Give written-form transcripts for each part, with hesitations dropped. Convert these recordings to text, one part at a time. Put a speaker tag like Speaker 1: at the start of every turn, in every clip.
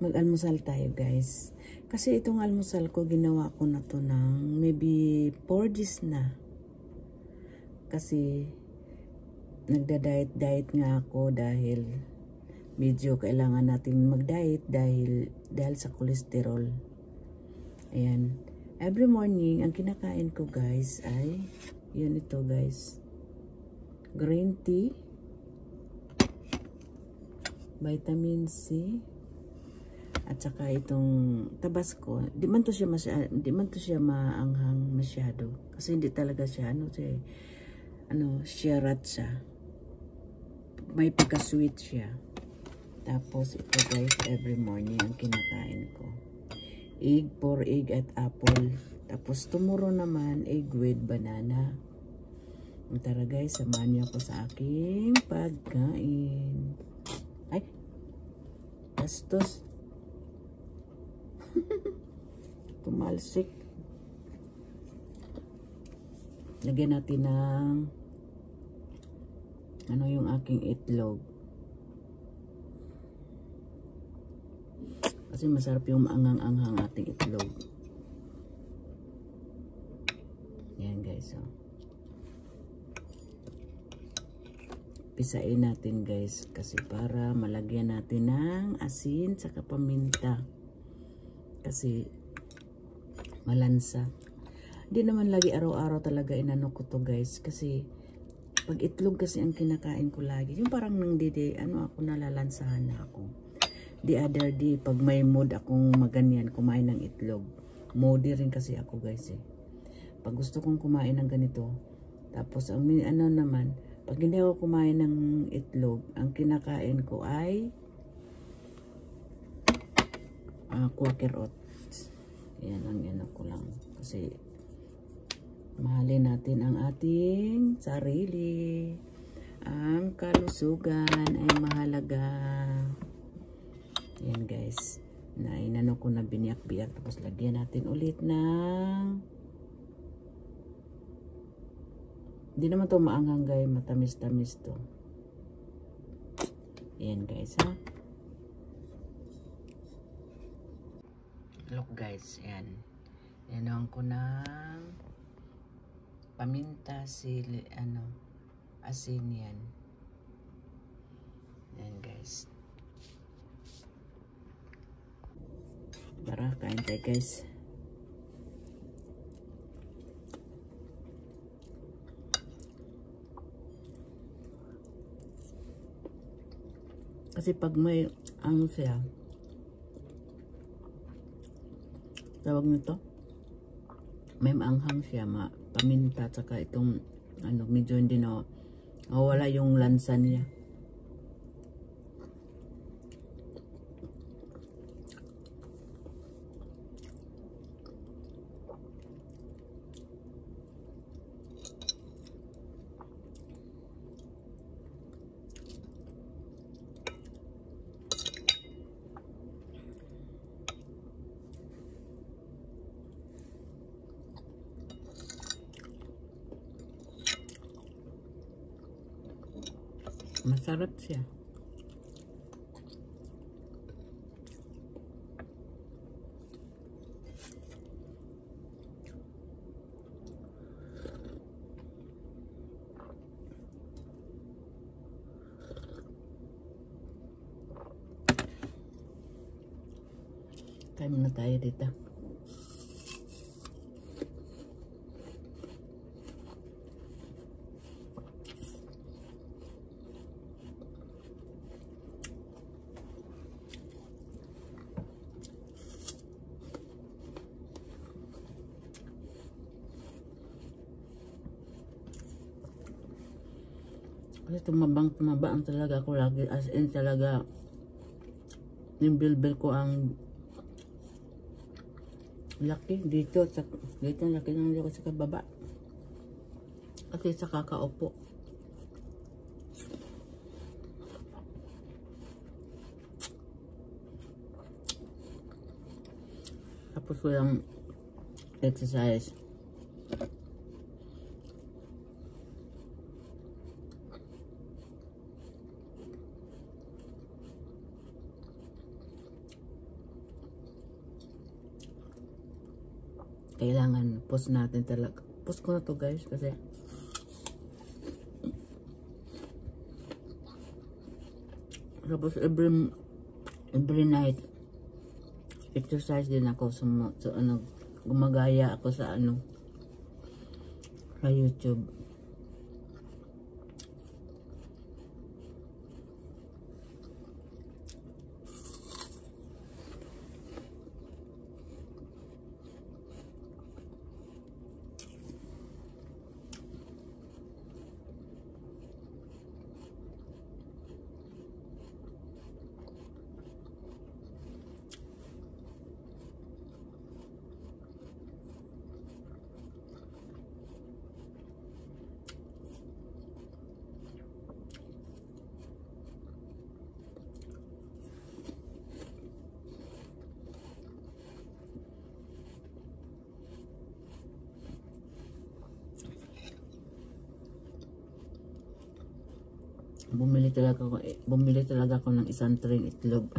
Speaker 1: Mag-almusal tayo guys. Kasi itong almusal ko, ginawa ko na to ng maybe 4 days na. Kasi nagda-diet nga ako dahil medyo kailangan natin mag-diet dahil sa cholesterol. Ayan. Every morning, ang kinakain ko guys ay, yun ito guys. Green tea, vitamin C, at saka itong Tabasco. Di man to siya maanghang masyado. Kasi hindi talaga siya, sriracha. May pagka-sweet siya. Tapos ito guys, every morning ang kinakain ko. Egg, 4 egg at apple. Tapos tomorrow naman, egg with banana. Tara guys, samahan niyo ako sa aking pagkain. Ay, bastos. Tumalsik. Lagyan natin ng yung aking itlog. Kasi masarap yung maanghang-anghang ating itlog. Yan guys, oh. Pisain natin guys kasi para malagyan natin ng asin saka paminta. Kasi malansa. Hindi naman lagi araw-araw talaga inano ko to guys kasi pag itlog kasi ang kinakain ko lagi. Yung parang ako nalalansahan na ako. The other day pag may mood akong maganyan kumain ng itlog. Moody rin kasi ako guys eh. Pag gusto kong kumain ng ganito, tapos ang naman, pag hindi ako kumain ng itlog, ang kinakain ko ay Quaker Oats. Yan ang ko lang. Kasi mahalin natin ang ating sarili. Ang kalusugan ay mahalaga. Yan guys. Inano ko na biniyak-biyak. Tapos lagyan natin ulit ng hindi naman to maanghang guys. Matamis-tamis to. Yan guys ha. Look guys, yan. Yanuhan ko ng paminta, sili, asin yan. Yan guys. Tara, kain tayo guys. Kasi pag may siya, tawag nito, may maanghang siya, paminta, tsaka itong medyo hindi na wala yung lansa niya. Masarap siya. Kain muna tayo dito. Kasi tumabang talaga ako lagi. As in talaga, yung bilbil ko ang laki dito. Dito laki ng laki sa kababa. Kasi sa kakaupo. Tapos walang exercise. kailangan post natin talaga. Post ko na to guys kasi tapos every night exercise din ako sa ano, gumagaya ako sa ano, sa YouTube. Bumili talaga ako ng isang tray itlog.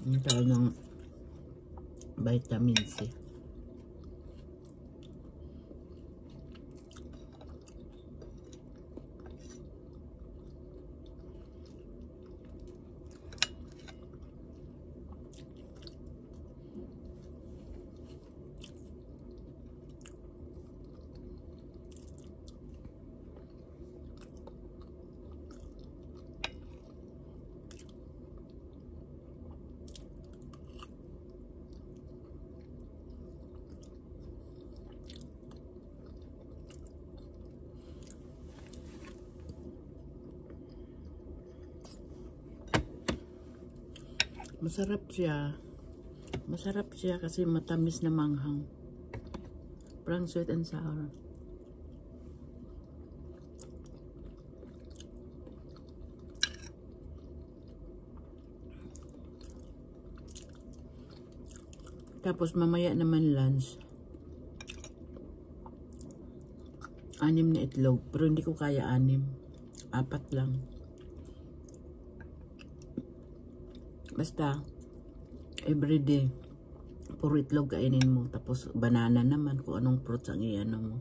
Speaker 1: Ang tawag ng vitamin C. Masarap siya. Masarap siya kasi matamis na manghang. Parang sweet and sour. Tapos mamaya naman lunch. 6 na itlog. Pero hindi ko kaya 6. 4 lang. Basta, everyday, puro itlog kainin mo. Tapos, banana naman kung anong fruits ang iano mo.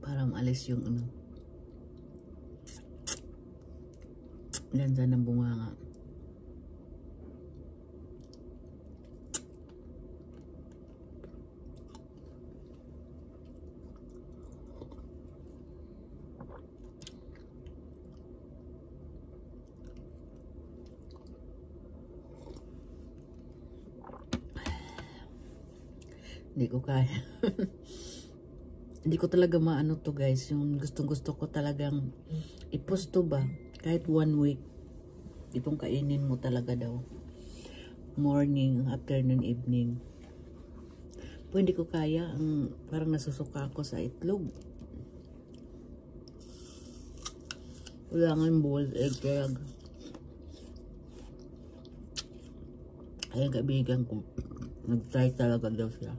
Speaker 1: Para maalis yung ano, lansa ng bunganga. Hindi ko kaya. Hindi ko talaga maano to guys. Yung gustong-gusto ko talagang ipusto ba? Kahit 1 week. Itong kainin mo talaga daw. Morning, afternoon, evening. Po hindi ko kaya. Parang nasusuka ako sa itlog. Wala nga yung boiled egg. Kaya ayun kaibigan ko. Nag-try talaga daw siya.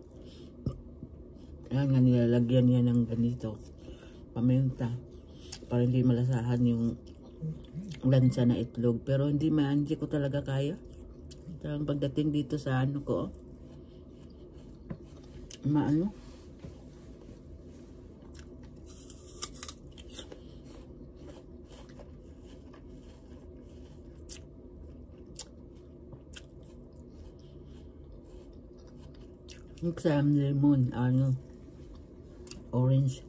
Speaker 1: Ayan nga nilalagyan niya ng ganito. Paminta. Para hindi malasahan yung lansa na itlog. Pero hindi ko talaga kaya. Parang pagdating dito sa ano ko, maano? Yung lemon, ano, orange.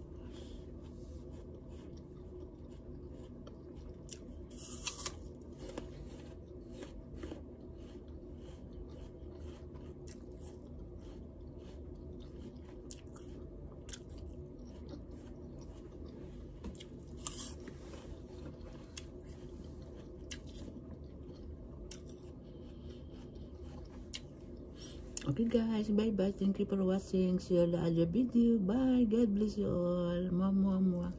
Speaker 1: Okay guys, bye bye. Thank you for watching. See you on the other video. Bye. God bless you all. Mwah, mwah, mwah.